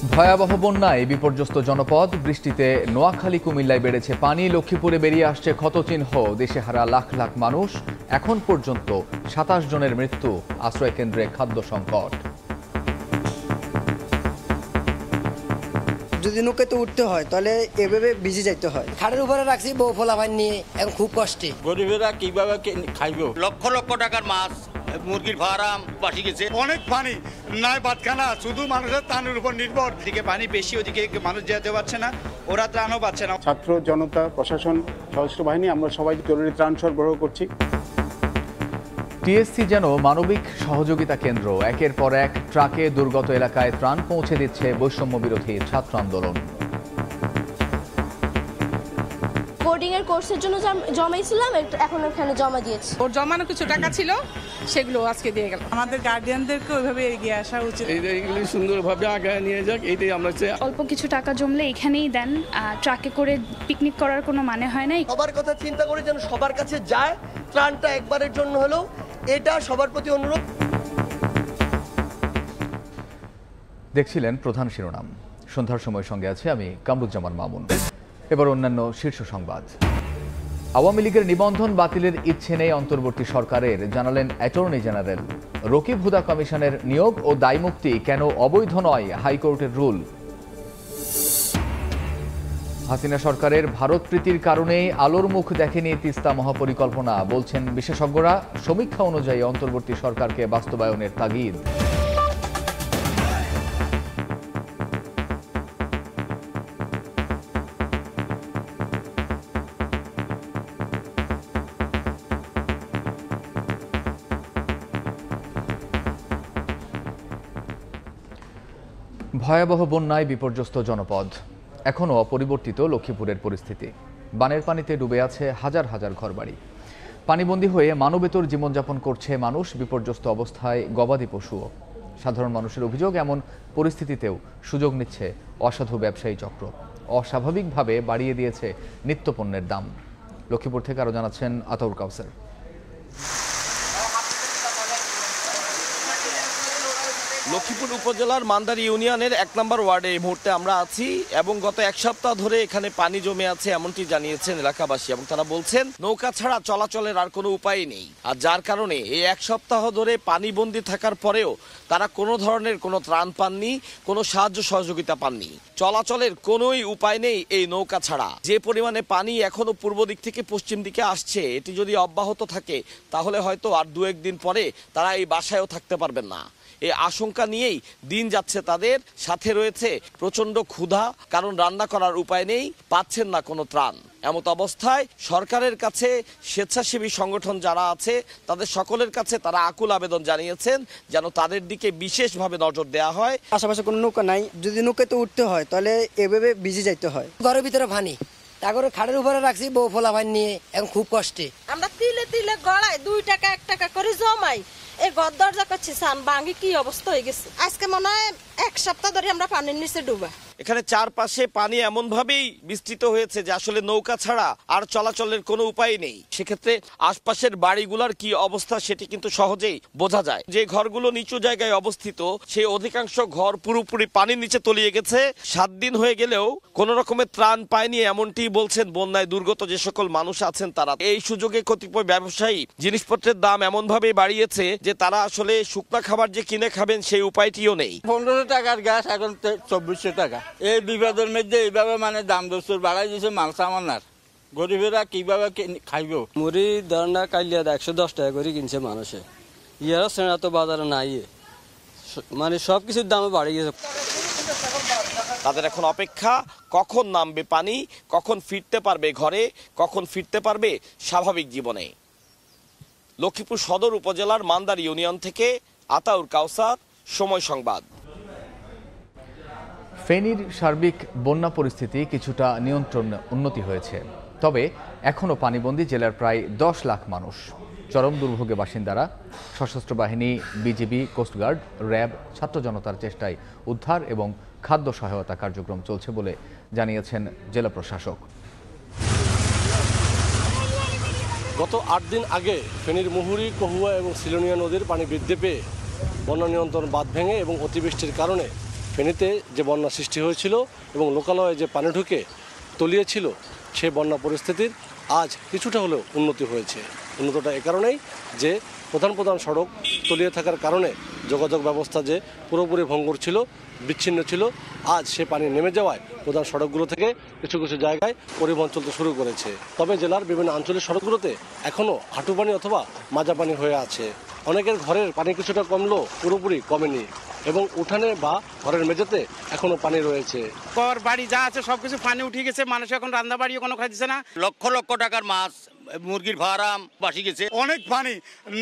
ভয়াবহ বন্যায় বিপর্যস্ত জনপদ, বৃষ্টিতে নোয়াখালী কুমিল্লায় বেড়েছে পানি, লক্ষ্মীপুরে বেরিয়ে আসছে ক্ষতচিহ্ন, দেশে হারা লাখ লাখ মানুষ, এখন পর্যন্ত ২৭ জনের মৃত্যু, আশ্রয় কেন্দ্রে খাদ্য সংকট। যদি নৌকাতে উঠতে হয় তাহলে এভাবে ভিজে যাইতে হয়। খাটের উপরে রাখছি বউ ফোলাভাই নিয়ে, এখন খুব কষ্টে। গরিবেরা কিভাবে খাইব? লক্ষ লক্ষ টাকার মাছ, মুরগির ফার্ম বাসি গেছে। অনেক পানি, নাই বাতখানা, শুধু মানুষের ত্রাণের উপর নির্ভর। এদিকে পানি বেশি, ওদিকে মানুষ যেতে পারছে না, ওরা ত্রাণও পাচ্ছে না। ছাত্র জনতা, প্রশাসন, সশস্ত্র বাহিনী, আমরা সবাই জরুরি ত্রাণ সরবরাহ করছি। টিএসসি যেন মানবিক সহযোগিতা কেন্দ্র, একের পর এক ট্রাকে দুর্গত এলাকায় ত্রাণ পৌঁছে দিচ্ছে বৈষম্য বিরোধী ছাত্র আন্দোলন। কোডিং এর কোর্সের জন্য জমাইছিলাম, এখন ওখানে জমা দিয়েছি। ওর জমানো কিছু টাকা ছিল, সেগুলো আজকে দিয়ে গেল। আমাদের গার্ডিয়ানদেরকে ওইভাবে এগিয়ে আসা উচিত। এইগুলো সুন্দরভাবে আগায় নিয়ে যাক, এইটাই আমরা চাই। অল্প কিছু টাকা জমলে এখানেই দেন, ট্রাকে করে পিকনিক করার কোনো মানে হয় না। সবার কথা চিন্তা করে যেন সবার কাছে যায় ত্রাণটা, একবারের জন্য হলেও, এটা সবার প্রতি অনুরোধ। দেখছিলেন প্রধান শিরোনাম। সন্ধ্যার সময় সঙ্গে আছে আমি কামরুজ্জামান মামুন। এবার অন্যান্য শীর্ষ সংবাদ। আওয়ামী লীগের নিবন্ধন বাতিলের ইচ্ছে নেই অন্তর্বর্তী সরকারের, জানালেন অ্যাটর্নি জেনারেল। রকিব হুদা কমিশনের নিয়োগ ও দায়মুক্তি কেন অবৈধ নয়, হাইকোর্টের রুল। হাসিনা সরকারের ভারত প্রীতির কারণেই আলোর মুখ দেখেনি তিস্তা মহাপরিকল্পনা, বলছেন বিশেষজ্ঞরা। সমীক্ষা অনুযায়ী অন্তর্বর্তী সরকারকে বাস্তবায়নের তাগিদ। ভয়াবহ বন্যায় বিপর্যস্ত জনপদ, এখনও অপরিবর্তিত লক্ষ্মীপুরের পরিস্থিতি। বানের পানিতে ডুবে আছে হাজার হাজার ঘরবাড়ি। পানিবন্দী হয়ে মানবেতর জীবনযাপন করছে মানুষ, বিপর্যস্ত অবস্থায় গবাদি পশুও। সাধারণ মানুষের অভিযোগ, এমন পরিস্থিতিতেও সুযোগ নিচ্ছে অসাধু ব্যবসায়ী চক্র, অস্বাভাবিকভাবে বাড়িয়ে দিয়েছে নিত্যপণ্যের দাম। লক্ষ্মীপুর থেকে আরও জানাচ্ছেন আতাউর কাউসার। লক্ষ্মীপুর উপজেলার মান্দারি ইউনিয়নের ১ নম্বর ওয়ার্ডে এই মুহূর্তে আমরা আছি এবং গত এক সপ্তাহ ধরে এখানে পানি জমে আছে এমনটি জানিয়েছেন এলাকাবাসী, এবং তারা বলছেন নৌকা ছাড়া চলাচলের আর কোনো উপায় নেই। আর যার কারণে এই এক সপ্তাহ ধরে পানিবন্দী থাকার পরেও তারা কোনো ধরনের কোনো ত্রাণ পাননি, কোনো সাহায্য সহযোগিতা পাননি। চলাচলের কোনোই উপায় নেই এই নৌকা ছাড়া। যে পরিমাণে পানি এখনো পূর্ব দিক থেকে পশ্চিম দিকে আসছে, এটি যদি অব্যাহত থাকে তাহলে হয়তো আর ২-১ দিন পরে তারা এই বাসায়ও থাকতে পারবেন না। এই আশঙ্কা নিয়েই দিন যাচ্ছে তাদের। সাথে রয়েছে প্রচণ্ড ক্ষুধা, কারণ রান্না করার উপায় নেই, পাচ্ছেন না কোনো ত্রাণ। এমত অবস্থায় সরকারের কাছে স্বেচ্ছাসেবী সংগঠন যারা আছে তাদের সকলের কাছে তারা আকুল আবেদন জানিয়েছেন যেন তাদের দিকে বিশেষভাবে নজর দেওয়া হয়। আশেপাশে কোনো নৌকা নাই, যদি নৌকাতে উঠতে হয় তাহলে এভাবে ভিজে যাইতে হয়। ঘরের ভিতরে পানি, তারপরে খাটের উপরে রাখছি বউ ফোলাভাই নিয়ে, এখন খুব কষ্টে। আমরা তিলে তিলে গড়াই 2 টাকা 1 টাকা করে জমাই, এই ঘর দরজা করছি সান ভাঙি, কি অবস্থা হয়ে গেছে। আজকে মনে হয় 1 সপ্তাহ ধরে আমরা পানির নিচে ডুবা। এখানে চারপাশে পানি এমনভাবেই বিস্তৃত হয়েছে যে আসলে নৌকা ছাড়া আর চলাচলের কোনো উপায় নেই। সেক্ষেত্রে আশপাশের বাড়িগুলোর কি অবস্থা সেটি কিন্তু সহজেই বোঝা যায়। যে ঘরগুলো নিচু জায়গায় অবস্থিত সেই অধিকাংশ ঘর পুরোপুরি পানির নিচে তলিয়ে গেছে। 7 দিন হয়ে গেলেও কোনো রকমের ত্রাণ পায়নি, এমনটি বলছেন বন্যায় দুর্গত যে সকল মানুষ আছেন তারা। এই সুযোগে কতিপয় ব্যবসায়ী জিনিসপত্রের দাম এমনভাবে বাড়িয়েছে যে তারা আসলে শুকনা খাবার যে কিনে খাবেন সেই উপায়টিও নেই। 1500 টাকার গ্যাস এখন 2400 টাকা। এই বিপদের মধ্যে এইভাবে দাম দস্তুর বাড়াই দিয়েছে মাল সামানার, গরিবেরা কিভাবে খাইব? মুড়ি ধরনা কালিয়া 110 টাকা করে কিনছে মানুষে, ইয়ারও সেনা তো বাজারে নাই, সবকিছুর দামে বাড়ে গেছে। তাদের এখন অপেক্ষা কখন নামবে পানি, কখন ফিরতে পারবে ঘরে, কখন ফিরতে পারবে স্বাভাবিক জীবনে। লক্ষ্মীপুর সদর উপজেলার মান্দার ইউনিয়ন থেকে আতাউর কাউসার, সময় সংবাদ। ফেনীর সার্বিক বন্যা পরিস্থিতি কিছুটা উন্নতি হয়েছে, তবে এখনও পানিবন্দী জেলার প্রায় 10 লাখ মানুষ। চরম দুর্ভোগে বাসিন্দারা। সশস্ত্র বাহিনী, বিজিবি, কোস্টগার্ড, র্যাব, ছাত্র জনতার চেষ্টায় উদ্ধার এবং খাদ্য সহায়তা কার্যক্রম চলছে বলে জানিয়েছেন জেলা প্রশাসক। গত 8 দিন আগে ফেনীর মুহুরী, কহুয়া এবং সিলোনিয়া নদীর পানি বৃদ্ধি পেয়ে বন্যা নিয়ন্ত্রণ বাঁধ ভেঙে এবং অতিবৃষ্টির কারণে ফেনীতে যে বন্যা সৃষ্টি হয়েছিল এবং লোকালয়ে যে পানি ঢুকে তলিয়েছিল সেই বন্যা পরিস্থিতির আজ কিছুটা হলেও উন্নতি হয়েছে। উন্নতিটা এ কারণেই যে প্রধান প্রধান সড়ক তলিয়ে থাকার কারণে যোগাযোগ ব্যবস্থা যে পুরোপুরি ভঙ্গুর ছিল, বিচ্ছিন্ন ছিল, আজ সে পানি নেমে যাওয়ায় প্রধান সড়কগুলো থেকে কিছু কিছু জায়গায় পরিবহন চলতে শুরু করেছে। তবে জেলার বিভিন্ন আঞ্চলিক সড়কগুলোতে এখনও হাঁটু পানি অথবা মাজা পানি হয়ে আছে। অনেকের ঘরের পানি কিছুটা কমলেও পুরোপুরি কমেনি এবং উঠানে বা ঘরের মেঝেতে এখনো পানি রয়েছে। ঘর বাড়ি যা আছে সবকিছু পানি উঠে গেছে, মানুষ এখন রান্না বাড়িও কোনো খাইছে না। লক্ষ লক্ষ টাকার মাছ, মুরগির ফার্ম বাসি গেছে। অনেক পানি,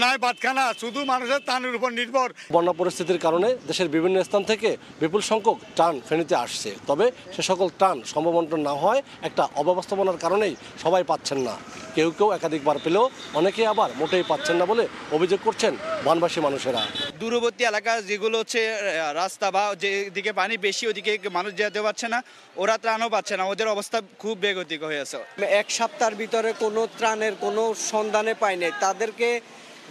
নাই বাতখানা, শুধু মানুষের ত্রাণের উপর নির্ভর। বন্যা পরিস্থিতির কারণে দেশের বিভিন্ন স্থান থেকে বিপুল সংখ্যক ত্রাণ ফেনীতে আসছে। তবে সে সকল ত্রাণ সমবন্টন না হয় একটা অব্যবস্থাপনার কারণেই সবাই পাচ্ছেন না। কেউ কেউ একাধিকবার পেলেও অনেকে আবার মোটেই পাচ্ছেন না বলে অভিযোগ করছেন বনবাসী মানুষেরা। দূরবর্তী এলাকা যেগুলো হচ্ছে রাস্তা বা যেদিকে পানি বেশি ওদিকে মানুষ যেতে পারছে না, ওরা ত্রাণও পাচ্ছে না, ওদের অবস্থা খুব বেগতিক হয়ে আছে। এক সপ্তাহের ভিতরে কোনো ত্রাণের কোনো সন্ধানে পায়নি। তাদেরকে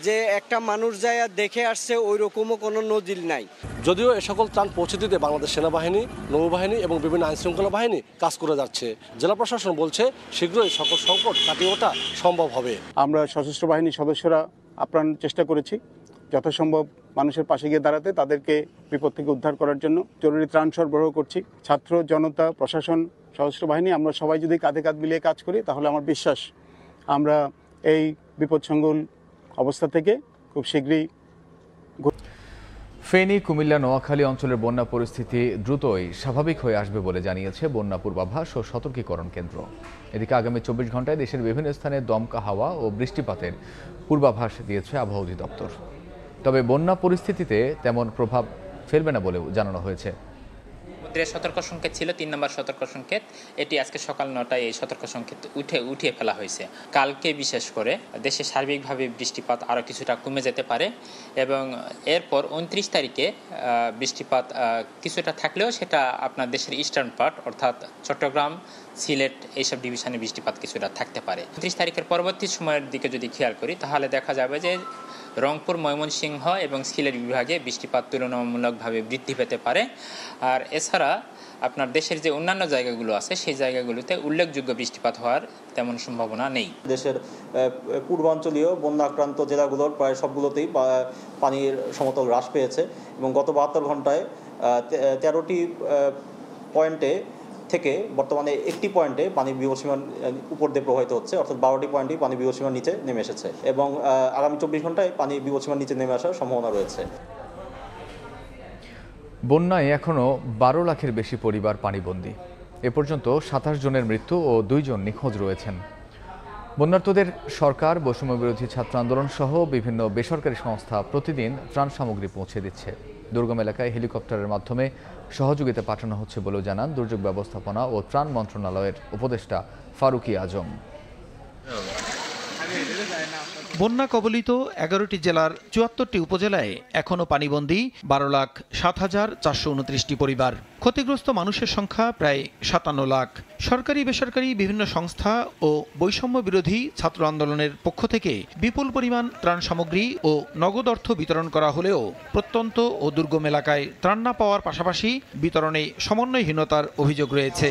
যে একটা মানুষ যায় দেখে আসছে ওই রকমও কোনো নজির নাই। যদিও এ সকল ত্রাণ পৌঁছে দিতে বাংলাদেশ সেনাবাহিনী, নৌবাহিনী এবং বিভিন্ন আইনশৃঙ্খলা বাহিনী কাজ করে যাচ্ছে। জেলা প্রশাসন বলছে শীঘ্রই সকল সংকট কাটিয়ে ওঠা সম্ভব হবে। আমরা সশস্ত্র বাহিনীর সদস্যরা আপ্রাণ চেষ্টা করেছি যথাসম্ভব মানুষের পাশে গিয়ে দাঁড়াতে, তাদেরকে বিপদ থেকে উদ্ধার করার জন্য জরুরি ত্রাণ সরবরাহ করছি। ছাত্র জনতা, প্রশাসন, সশস্ত্র বাহিনী আমরা সবাই যদি কাঁধে কাঁধ মিলিয়ে কাজ করি তাহলে আমার বিশ্বাস আমরা এই বিপদসংকুল অবস্থা থেকে খুব শীঘ্রই। ফেনী, কুমিল্লা, নোয়াখালী অঞ্চলের বন্যা পরিস্থিতি দ্রুতই স্বাভাবিক হয়ে আসবে বলে জানিয়েছে বন্যা পূর্বাভাস ও সতর্কীকরণ কেন্দ্র। এদিকে আগামী 24 ঘন্টায় দেশের বিভিন্ন স্থানে দমকা হাওয়া ও বৃষ্টিপাতের পূর্বাভাস দিয়েছে আবহাওয়া অধিদপ্তর। তবে বন্যা পরিস্থিতিতে তেমন প্রভাব ফেলবে না বলেও জানানো হয়েছে। সতর্ক সংকেত ছিল 3 নম্বর সতর্ক সংকেত, এটি আজকে সকাল 9টায় এই সতর্ক সংকেত উঠিয়ে ফেলা হয়েছে। কালকে বিশেষ করে দেশে সার্বিকভাবে বৃষ্টিপাত আরও কিছুটা কমে যেতে পারে এবং এরপর 29 তারিখে বৃষ্টিপাত কিছুটা থাকলেও সেটা আপনার দেশের ইস্টার্ন পার্ট অর্থাৎ চট্টগ্রাম, সিলেট এইসব ডিভিশনে বৃষ্টিপাত কিছুটা থাকতে পারে। 29 তারিখের পরবর্তী সময়ের দিকে যদি খেয়াল করি তাহলে দেখা যাবে যে রংপুর, ময়মনসিংহ এবং সিলেট বিভাগে বৃষ্টিপাত তুলনামূলকভাবে বৃদ্ধি পেতে পারে। আর এছাড়া আপনার দেশের যে অন্যান্য জায়গাগুলো আছে সেই জায়গাগুলোতে উল্লেখযোগ্য বৃষ্টিপাত হওয়ার তেমন সম্ভাবনা নেই। দেশের পূর্বাঞ্চলীয় বন্যা আক্রান্ত জেলাগুলোর প্রায় সবগুলোতেই পানির সমতল হ্রাস পেয়েছে এবং গত 72 ঘন্টায় 13টি পয়েন্টে থেকে বর্তমানে একটি পয়েন্টে পানি বিপদসীমার উপর দিয়ে প্রবাহিত হচ্ছে, অর্থাৎ 12টি পয়েন্টই পানি বিপদসীমার নিচে নেমে এসেছে এবং আগামী 24 ঘন্টায় পানি বিপদসীমার নিচে নেমে আসার সম্ভাবনা রয়েছে। বন্যায় এখনও 12 লাখের বেশি পরিবার পানিবন্দী। এ পর্যন্ত 27 জনের মৃত্যু ও 2 জন নিখোঁজ রয়েছেন। বন্যার্তদের সরকার, বৈষম্যবিরোধী ছাত্র আন্দোলন সহ বিভিন্ন বেসরকারি সংস্থা প্রতিদিন ত্রাণ সামগ্রী পৌঁছে দিচ্ছে। দুর্গম এলাকায় হেলিকপ্টারের মাধ্যমে সহযোগিতা পাঠানো হচ্ছে বলেও জানান দুর্যোগ ব্যবস্থাপনা ও ত্রাণ মন্ত্রণালয়ের উপদেষ্টা ফারুকি আজম। বন্যা কবলিত 11টি জেলার 74টি উপজেলায় এখনও পানিবন্দী 12,07,429টি পরিবার। ক্ষতিগ্রস্ত মানুষের সংখ্যা প্রায় 57 লাখ। সরকারি বেসরকারি বিভিন্ন সংস্থা ও বৈষম্য বিরোধী ছাত্র আন্দোলনের পক্ষ থেকে বিপুল পরিমাণ ত্রাণ সামগ্রী ও নগদ অর্থ বিতরণ করা হলেও প্রত্যন্ত ও দুর্গম এলাকায় ত্রাণ না পাওয়ার পাশাপাশি বিতরণে সমন্বয়হীনতার অভিযোগ রয়েছে।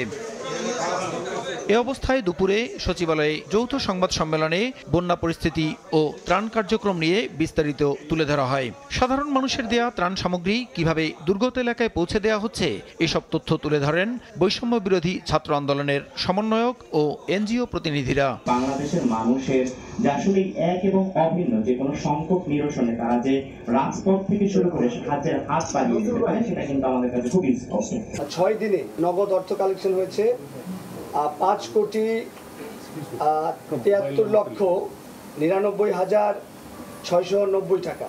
এ অবস্থায় দুপুরে সচিবালয়ে যৌথ সংবাদ সম্মেলনে বন্যা পরিস্থিতি ও ত্রাণ কার্যক্রম নিয়ে বিস্তারিত তুলে ধরা হয়। সাধারণ মানুষের দেয়া ত্রাণ সামগ্রী কিভাবে দুর্গত এলাকায় পৌঁছে দেওয়া হচ্ছে এসব তথ্য তুলে ধরেন বৈষম্য বিরোধী ছাত্র আন্দোলনের সমন্বয়ক ও এনজিও প্রতিনিধিরা। বাংলাদেশের মানুষের যে আসলে এক এবং অভিন্ন যে কোনো সংকট নিরসনে তারা যে রাজপথ থেকে শুরু করে সাহায্যের হাত বাড়িয়ে দিতে পারে সেটা কিন্তু আমাদের কাছে খুবই স্পষ্ট। 6 দিনে নগদ অর্থ কালেকশন হয়েছে 5,73,99,690 টাকা।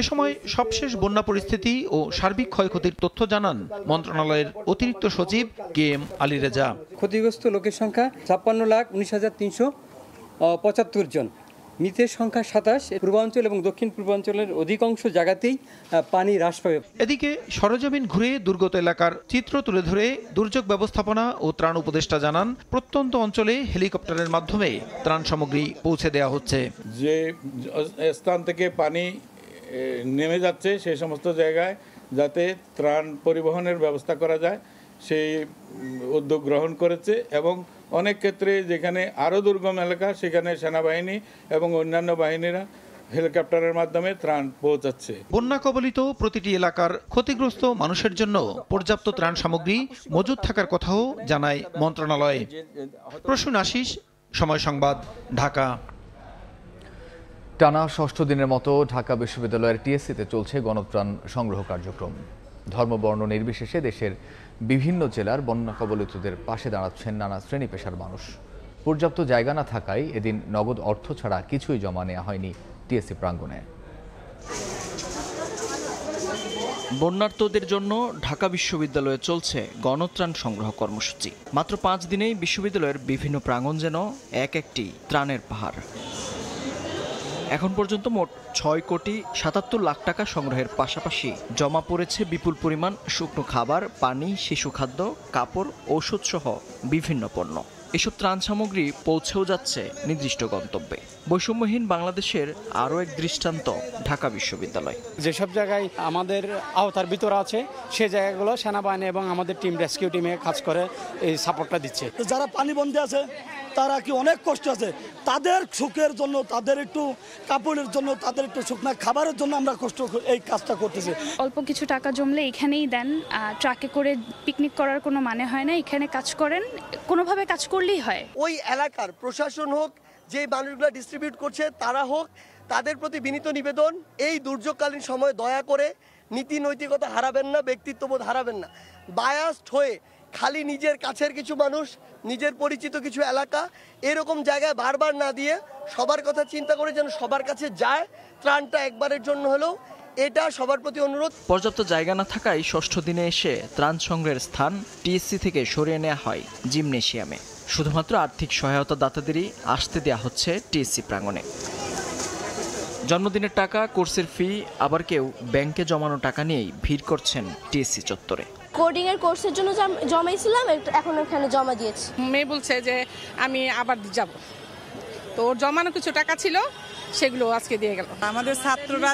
এ সময় সবশেষ বন্যা পরিস্থিতি ও সার্বিক ক্ষয়ক্ষতির তথ্য জানান মন্ত্রণালয়ের অতিরিক্ত সচিব KM আলী রেজা। ক্ষতিগ্রস্ত লোকের সংখ্যা 56,19,375 জন। মৃতের সংখ্যা 27। পূর্বাঞ্চল এবং দক্ষিণ পূর্বাঞ্চলের অধিকাংশ জায়গাতেই পানি হ্রাস পাবে। এদিকে সরেজমিন ঘুরে দুর্গত এলাকার চিত্র তুলে ধরে দুর্যোগ ব্যবস্থাপনা ও ত্রাণ উপদেষ্টা জানান প্রত্যন্ত অঞ্চলে হেলিকপ্টারের মাধ্যমে ত্রাণ সামগ্রী পৌঁছে দেওয়া হচ্ছে। যে স্থান থেকে পানি নেমে যাচ্ছে সেই সমস্ত জায়গায় যাতে ত্রাণ পরিবহনের ব্যবস্থা করা যায় সেই উদ্যোগ গ্রহণ করেছে এবং অনেক ক্ষেত্রে যেখানে আরও দুর্গম এলাকা সেখানে সেনাবাহিনী এবং অন্যান্য বাহিনীরা হেলিকপ্টারের মাধ্যমে ত্রাণ পৌঁছাচ্ছে। বন্যা কবলিত প্রতিটি এলাকার ক্ষতিগ্রস্ত মানুষের জন্য পর্যাপ্ত ত্রাণ সামগ্রী মজুদ থাকার কথাও জানায় মন্ত্রণালয়। প্রসূন আশিস, সময় সংবাদ, ঢাকা। টানা ষষ্ঠ দিনের মতো ঢাকা বিশ্ববিদ্যালয়ের টিএসসিতে চলছে গণত্রাণ সংগ্রহ কার্যক্রম। ধর্মবর্ণ নির্বিশেষে দেশের বিভিন্ন জেলার বন্যা কবলিতদের পাশে দাঁড়াচ্ছেন নানা শ্রেণী পেশার মানুষ। পর্যাপ্ত জায়গা না থাকায় এদিন নগদ অর্থ ছাড়া কিছুই জমা নেওয়া হয়নি টিএসসি প্রাঙ্গণে। বন্যার্তদের জন্য ঢাকা বিশ্ববিদ্যালয়ে চলছে গণত্রাণ সংগ্রহ কর্মসূচি। মাত্র 5 দিনেই বিশ্ববিদ্যালয়ের বিভিন্ন প্রাঙ্গণ যেন এক একটি ত্রাণের পাহাড়। এখন পর্যন্ত মোট 6,77,00,000 টাকা সংগ্রহের পাশাপাশি জমা পড়েছে বিপুল পরিমাণ শুকনো খাবার, পানি, শিশু খাদ্য, কাপড়, ঔষধ সহ বিভিন্ন পণ্য। এসব ত্রাণ সামগ্রী পৌঁছেও যাচ্ছে নির্দিষ্ট গন্তব্যে। বৈষম্যহীন বাংলাদেশের আরও এক দৃষ্টান্ত ঢাকা বিশ্ববিদ্যালয়। যেসব জায়গায় আমাদের আওতার ভিতর আছে সেই জায়গাগুলো সেনাবাহিনী এবং আমাদের টিম রেস্কিউ টিমে কাজ করে এই সাপোর্টটা দিচ্ছে। যারা পানিবন্দী আছে তারা কি অনেক কষ্ট আছে, তাদের সুখের জন্য, তাদের একটু কাপড়ের জন্য, তাদের একটু শুকনো খাবারের জন্য আমরা কষ্ট এই কাজটা করতেছি। অল্প কিছু টাকা জমলে এখানেই দেন, ট্রাকে করে পিকনিক করার কোনো মানে হয় না। এখানে কাজ করেন, কোনোভাবে কাজ করলেই হয়। ওই এলাকার প্রশাসন হোক, যে মানুষগুলো ডিস্ট্রিবিউট করছে তারা হোক, তাদের প্রতি বিনীত নিবেদন, এই দুর্যোগকালীন সময় দয়া করে নীতি নৈতিকতা হারাবেন না, ব্যক্তিত্ববোধ হারাবেন না। বায়াসড হয়ে খালি নিজের কাছের কিছু মানুষ, নিজের পরিচিত কিছু এলাকা, এরকম জায়গায় বারবার না দিয়ে সবার কথা চিন্তা করে যেন সবার কাছে যায় ত্রাণটা একবারের জন্য হলেও, এটা সবার প্রতি অনুরোধ। পর্যাপ্ত জায়গা না থাকায় ষষ্ঠ দিনে এসে ত্রাণ সংগ্রহের স্থান টিএসসি থেকে সরিয়ে নেওয়া হয় জিমনেশিয়ামে। শুধুমাত্র আর্থিক সহায়তা দাতাদেরই আসতে দেওয়া হচ্ছে টিএসসি প্রাঙ্গণে। জন্মদিনের টাকা, কোর্সের ফি, আবার কেউ ব্যাংকে জমানো টাকা নিয়েই ভিড় করছেন টিএসসি চত্বরে। কোডিং এর কোর্সের জন্য জমাইছিলাম, এখন ওখানে জমা দিয়েছি। মেয়ে বলছে যে আমি আবার যাব, তো ওর জমানো কিছু টাকা ছিল সেগুলো আজকে দিয়ে গেল। আমাদের ছাত্ররা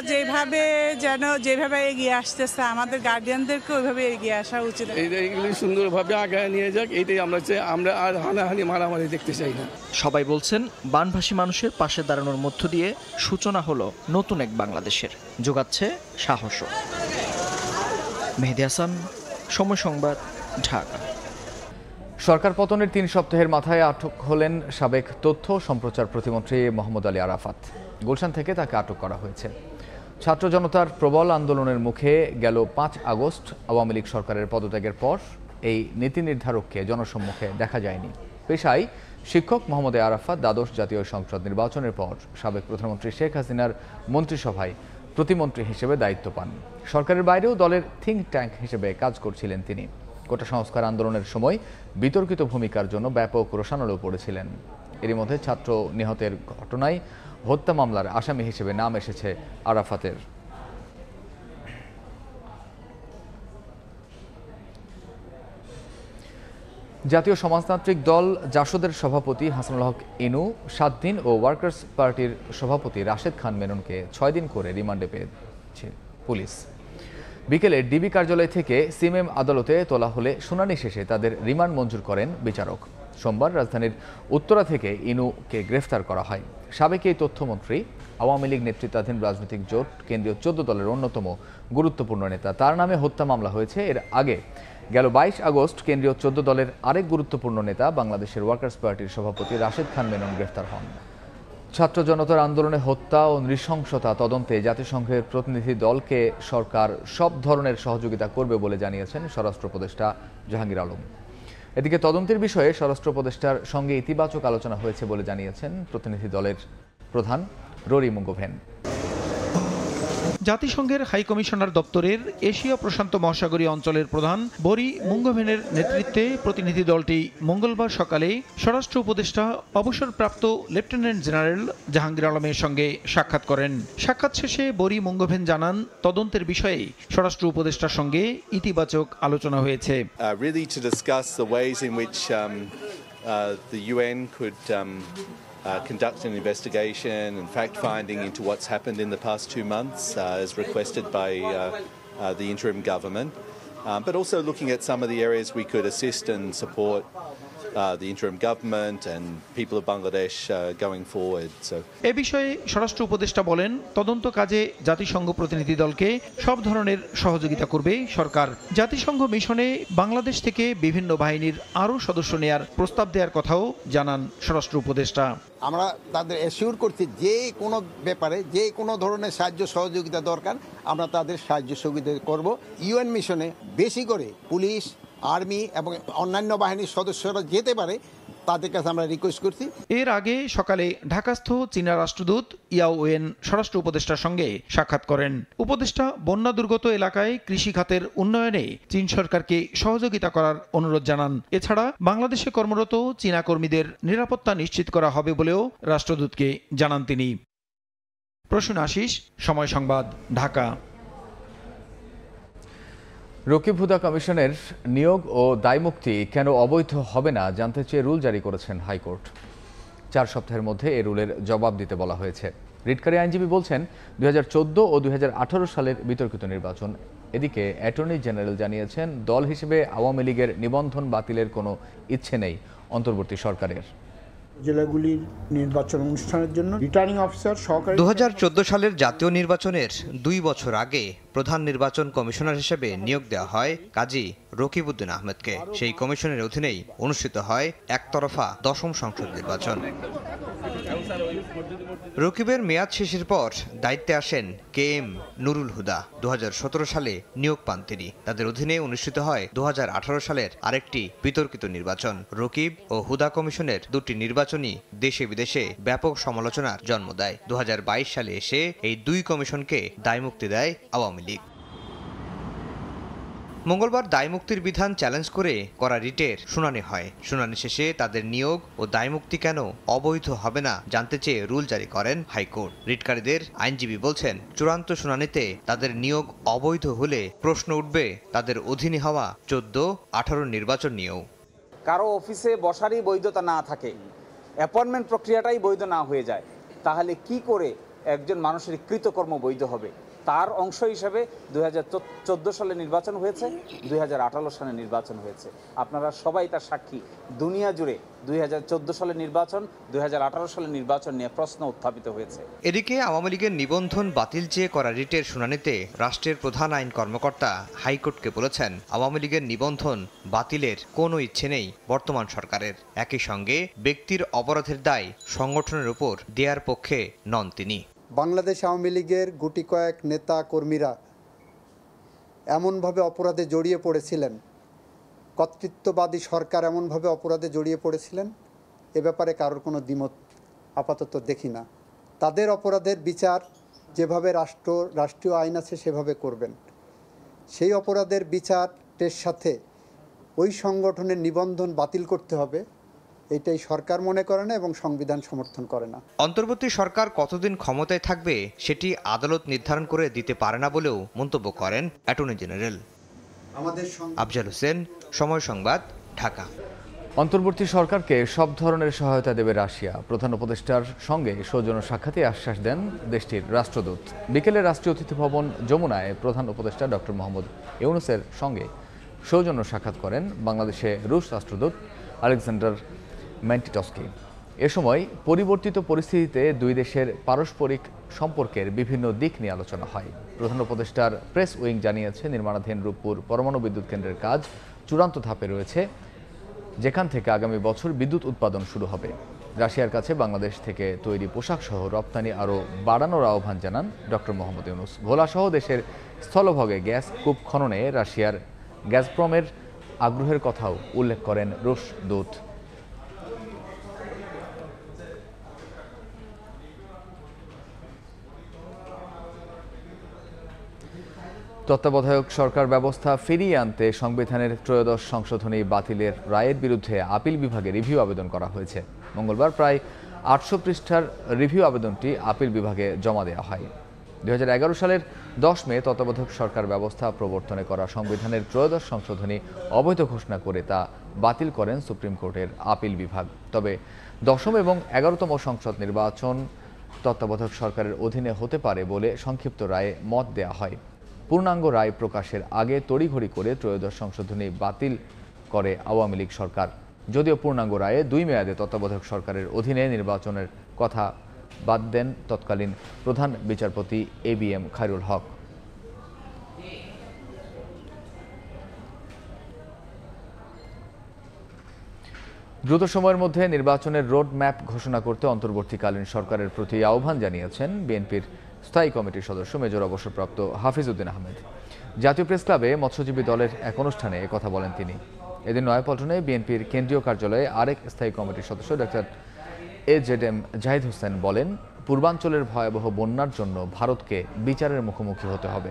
যেভাবে এগিয়ে আসতেছে, আমাদের গার্ডিয়ানদেরকে ওইভাবে এগিয়ে আসা উচিত। এইগুলি সুন্দরভাবে আগায় নিয়ে যাক, এইটাই আমরা আর হানাহানি মারামারি দেখতে চাই না। সবাই বলছেন বানভাসী মানুষের পাশে দাঁড়ানোর মধ্য দিয়ে সূচনা হলো নতুন এক বাংলাদেশের, যোগাচ্ছে সাহসও। মেহেদী হাসান, সময় সংবাদ, ঢাকা। সরকার পতনের 3 সপ্তাহের মাথায় আটক হলেন সাবেক তথ্য সম্প্রচার প্রতিমন্ত্রী মোহাম্মদ আলী আরাফাত। গুলশান থেকে তাকে আটক করা হয়েছে। ছাত্র জনতার প্রবল আন্দোলনের মুখে গেল 5 আগস্ট আওয়ামী লীগ সরকারের পদত্যাগের পর এই নীতি নির্ধারককে জনসম্মুখে দেখা যায়নি। পেশায় শিক্ষক মোহাম্মদ আরাফাত দ্বাদশ জাতীয় সংসদ নির্বাচনের পর সাবেক প্রধানমন্ত্রী শেখ হাসিনার মন্ত্রিসভায় প্রতিমন্ত্রী হিসেবে দায়িত্ব পান। সরকারের বাইরেও দলের থিঙ্ক ট্যাঙ্ক হিসেবে কাজ করছিলেন তিনি। কোটা সংস্কার আন্দোলনের সময় বিতর্কিত ভূমিকার জন্য ব্যাপক রোষানলেও পড়েছিলেন। এরই মধ্যে ছাত্র নিহতের ঘটনায় হত্যা মামলার আসামি হিসেবে নাম এসেছে আরাফাতের। জাতীয় সমাজতান্ত্রিক দল জাসদের সভাপতি হাসানুল হক ইনু 7 দিন ও ওয়ার্কার্স পার্টির সভাপতি রাশেদ খান মেননকে 6 দিন করে রিমান্ডে পেয়েছে পুলিশ। বিকেলে ডিবি কার্যালয় থেকে সিএমএম আদালতে তোলা হলে শুনানি শেষে তাদের রিমান্ড মঞ্জুর করেন বিচারক। সোমবার রাজধানীর উত্তরা থেকে ইনুকে গ্রেফতার করা হয়। সাবেক এই তথ্যমন্ত্রী আওয়ামী লীগ নেতৃত্বাধীন রাজনৈতিক জোট কেন্দ্রীয় 14 দলের অন্যতম গুরুত্বপূর্ণ নেতা। তার নামে হত্যা মামলা হয়েছে। এর আগে গেল 22 আগস্ট কেন্দ্রীয় 14 দলের আরেক গুরুত্বপূর্ণ নেতা বাংলাদেশের ওয়ার্কার্স পার্টির সভাপতি রাশেদ খান মেনন গ্রেফতার হন। ছাত্র জনতার আন্দোলনে হত্যা ও নৃশংসতা তদন্তে জাতিসংঘের প্রতিনিধি দলকে সরকার সব ধরনের সহযোগিতা করবে বলে জানিয়েছেন স্বরাষ্ট্র উপদেষ্টা জাহাঙ্গীর আলম। এদিকে তদন্তের বিষয়ে স্বরাষ্ট্র উপদেষ্টার সঙ্গে ইতিবাচক আলোচনা হয়েছে বলে জানিয়েছেন প্রতিনিধি দলের প্রধান রোরি মুঙ্গোভেন। জাতিসংঘের হাই কমিশনার দপ্তরের এশিয়া প্রশান্ত মহাসাগরীয় অঞ্চলের প্রধান বরি মুঙ্গোভেনের নেতৃত্বে প্রতিনিধি দলটি মঙ্গলবার সকালে স্বরাষ্ট্র উপদেষ্টা অবসরপ্রাপ্ত লেফটেন্যান্ট জেনারেল জাহাঙ্গীর আলমের সঙ্গে সাক্ষাৎ করেন। সাক্ষাৎ শেষে বরি মুঙ্গোভেন জানান, তদন্তের বিষয়ে স্বরাষ্ট্র উপদেষ্টার সঙ্গে ইতিবাচক আলোচনা হয়েছে। Really to discuss the ways in which the UN could conduct an investigation and fact-finding into what's happened in the past 2 months, as requested by the interim government, but also looking at some of the areas we could assist and support the interim government and people of Bangladesh going forward. So, এ বিষয়ে স্বরাষ্ট্র উপদেষ্টা বলেন, তদন্ত কাজে জাতিসংঘ প্রতিনিধি দলকে সব ধরনের সহযোগিতা করবে সরকার। জাতিসংঘ মিশনে বাংলাদেশ থেকে বিভিন্ন বাহিনীর আরও সদস্য নেয়ার প্রস্তাব দেওয়ার কথাও জানান স্বরাষ্ট্র উপদেষ্টা। আমরা তাদের অ্যাসিওর করছি যে কোনো ব্যাপারে যে কোনো ধরনের সাহায্য সহযোগিতা দরকার আমরা তাদের সাহায্য সহযোগিতা করব। ইউএন মিশনে বেশি করে পুলিশ, আর্মি এবং অন্যান্য বাহিনীর সদস্যরা যেতে পারে তাদের কাছে আমরা রিকোয়েস্ট করছি। এর আগে সকালে ঢাকাস্থ চীনা রাষ্ট্রদূত ইয়াও ওয়েন স্বরাষ্ট্র উপদেষ্টার সঙ্গে সাক্ষাৎ করেন। উপদেষ্টা বন্যা দুর্গত এলাকায় কৃষি খাতের উন্নয়নে চীন সরকারকে সহযোগিতা করার অনুরোধ জানান। এছাড়া বাংলাদেশে কর্মরত চীনা কর্মীদের নিরাপত্তা নিশ্চিত করা হবে বলেও রাষ্ট্রদূতকে জানান তিনি। প্রসূন আশিস, সময় সংবাদ, ঢাকা। রকিব হুদা কমিশনের নিয়োগ ও দায়মুক্তি কেন অবৈধ হবে না জানতে চেয়ে রুল জারি করেছেন হাইকোর্ট। 4 সপ্তাহের মধ্যে এ রুলের জবাব দিতে বলা হয়েছে। রিটকারী আইনজীবী বলছেন 2014 ও 2018 সালের বিতর্কিত নির্বাচন। এদিকে অ্যাটর্নি জেনারেল জানিয়েছেন দল হিসেবে আওয়ামী লীগের নিবন্ধন বাতিলের কোনো ইচ্ছে নেই অন্তর্বর্তী সরকারের। জেলাগুলির নির্বাচন অনুষ্ঠানের জন্য রিটার্নিং অফিসার সহকারী 2014 সালের জাতীয় নির্বাচনের 2 বছর আগে প্রধান নির্বাচন কমিশনার হিসেবে নিয়োগ দেওয়া হয় কাজী রকিবউদ্দিন আহমেদকে। সেই কমিশনের অধীনেই অনুষ্ঠিত হয় একতরফা 10ম সংসদ নির্বাচন। রকিবের মেয়াদ শেষের পর দায়িত্বে আসেন KM নুরুল হুদা। 2017 সালে নিয়োগ পান তিনি। তাদের অধীনে অনুষ্ঠিত হয় 2018 সালের আরেকটি বিতর্কিত নির্বাচন। রকিব ও হুদা কমিশনের 2টি নির্বাচনই দেশে বিদেশে ব্যাপক সমালোচনার জন্ম দেয়। 2022 সালে এসে এই 2 কমিশনকে দায়মুক্তি দেয় আওয়ামী লীগ। মঙ্গলবার দায়মুক্তির বিধান চ্যালেঞ্জ করে করা রিটের শুনানি হয়। শুনানি শেষে তাদের নিয়োগ ও দায়মুক্তি কেন অবৈধ হবে না জানতে চেয়ে রুল জারি করেন হাইকোর্ট। রিটকারীদের আইনজীবী বলছেন, চূড়ান্ত শুনানিতে তাদের নিয়োগ অবৈধ হলে প্রশ্ন উঠবে তাদের অধীনে হওয়া 14-18 নির্বাচন নিয়েও। কারো অফিসে বসারই বৈধতা না থাকে, অ্যাপয়েন্টমেন্ট প্রক্রিয়াটাই বৈধ না হয়ে যায়, তাহলে কি করে একজন মানুষের কৃতকর্ম বৈধ হবে? তার অংশ হিসেবে 2014 সালে নির্বাচন হয়েছে, 2018 সালে নির্বাচন হয়েছে। আপনারা সবাই তার সাক্ষী। দুনিয়া জুড়ে 2014 সালের নির্বাচন, 2018 সালের নির্বাচন নিয়ে প্রশ্ন উত্থাপিত হয়েছে। এদিকে আওয়ামী লীগের নিবন্ধন বাতিল চেয়ে করা রিটের শুনানিতে রাষ্ট্রের প্রধান আইন কর্মকর্তা হাইকোর্টকে বলেছেন, আওয়ামী লীগের নিবন্ধন বাতিলের কোনো ইচ্ছে নেই বর্তমান সরকারের। একই সঙ্গে ব্যক্তির অপরাধের দায় সংগঠনের উপর দেওয়ার পক্ষে নন তিনি। বাংলাদেশ আওয়ামী লীগের গুটি কয়েক নেতা কর্মীরা এমনভাবে অপরাধে জড়িয়ে পড়েছিলেন, কর্তৃত্ববাদী সরকার এমনভাবে অপরাধে জড়িয়ে পড়েছিলেন, এ ব্যাপারে কারোর কোনো দ্বিমত আপাতত দেখি না। তাদের অপরাধের বিচার যেভাবে রাষ্ট্রীয় আইন আছে সেভাবে করবেন। সেই অপরাধের বিচারের সাথে ওই সংগঠনের নিবন্ধন বাতিল করতে হবে, এটাই সরকার মনে করে না এবং সংবিধান সমর্থন করে না। অন্তর্বর্তী সরকার কতদিন ক্ষমতায় থাকবে সেটি আদালত নির্ধারণ করে দিতে পারে না বলেও মন্তব্য করেন অ্যাটর্নি জেনারেল। আফজাল হোসেন, সময় সংবাদ, ঢাকা। অন্তর্বর্তী সরকারকে সব ধরনের সহায়তা দেবে রাশিয়া। প্রধান উপদেষ্টার সঙ্গে সৌজন্য সাক্ষাতে আশ্বাস দেন দেশটির রাষ্ট্রদূত। বিকেলে রাষ্ট্রীয় অতিথি ভবন যমুনায় প্রধান উপদেষ্টা ডক্টর মোহাম্মদ ইউনুসের সঙ্গে সৌজন্য সাক্ষাৎ করেন বাংলাদেশে রুশ রাষ্ট্রদূত আলেকজান্ডার ম্যান্টিটস্কি। এ সময় পরিবর্তিত পরিস্থিতিতে দুই দেশের পারস্পরিক সম্পর্কের বিভিন্ন দিক নিয়ে আলোচনা হয়। প্রধান উপদেষ্টার প্রেস উইং জানিয়েছে, নির্মাণাধীন রূপপুর পরমাণু বিদ্যুৎ কেন্দ্রের কাজ চূড়ান্ত ধাপে রয়েছে, যেখান থেকে আগামী বছর বিদ্যুৎ উৎপাদন শুরু হবে। রাশিয়ার কাছে বাংলাদেশ থেকে তৈরি পোশাক সহ রপ্তানি আরও বাড়ানোর আহ্বান জানান ডক্টর মোহাম্মদ ইউনুস। ভোলাসহ দেশের স্থলভাগে গ্যাস কূপ খননে রাশিয়ার গ্যাজপ্রমের আগ্রহের কথাও উল্লেখ করেন রুশ দূত। তত্ত্বাবধায়ক সরকার ব্যবস্থা ফিরিয়ে আনতে সংবিধানের 13 সংশোধনী বাতিলের রায়ের বিরুদ্ধে আপিল বিভাগে রিভিউ আবেদন করা হয়েছে। মঙ্গলবার প্রায় 800 পৃষ্ঠার রিভিউ আবেদনটি আপিল বিভাগে জমা দেওয়া হয়। 2011 সালের 10 মে তত্ত্বাবধায়ক সরকার ব্যবস্থা প্রবর্তনে করা সংবিধানের 13 সংশোধনী অবৈধ ঘোষণা করে তা বাতিল করেন সুপ্রিম কোর্টের আপিল বিভাগ। তবে 10ম এবং 11তম সংসদ নির্বাচন তত্ত্বাবধায়ক সরকারের অধীনে হতে পারে বলে সংক্ষিপ্ত রায়ে মত দেওয়া হয়। পূর্ণাঙ্গ রায় প্রকাশের আগে তড়িঘড়ি করে ত্রয়োদশ সংশোধনী বাতিল করে আওয়ামী লীগ সরকার। যদিও পূর্ণাঙ্গ রায়ে 2 মেয়াদে তত্ত্বাবধায়ক সরকারের অধীনে নির্বাচনের কথা বাদ দেন তৎকালীন প্রধান বিচারপতি ABM খায়রুল হক। দ্রুত সময়ের মধ্যে নির্বাচনের রোড ম্যাপ ঘোষণা করতে অন্তর্বর্তীকালীন সরকারের প্রতি আহ্বান জানিয়েছেন বিএনপির স্থায়ী কমিটির সদস্য মেজর অবসরপ্রাপ্ত হাফিজ উদ্দিন আহমেদ। জাতীয় প্রেস ক্লাবে মৎস্যজীবী দলের এক অনুষ্ঠানে একথা বলেন তিনি। এদিন নয়াপল্টনে বিএনপির কেন্দ্রীয় কার্যালয়ে আরেক স্থায়ী কমিটির সদস্য ডক্টর AZM জাহিদ হোসেন বলেন, পূর্বাঞ্চলের ভয়াবহ বন্যার জন্য ভারতকে বিচারের মুখোমুখি হতে হবে।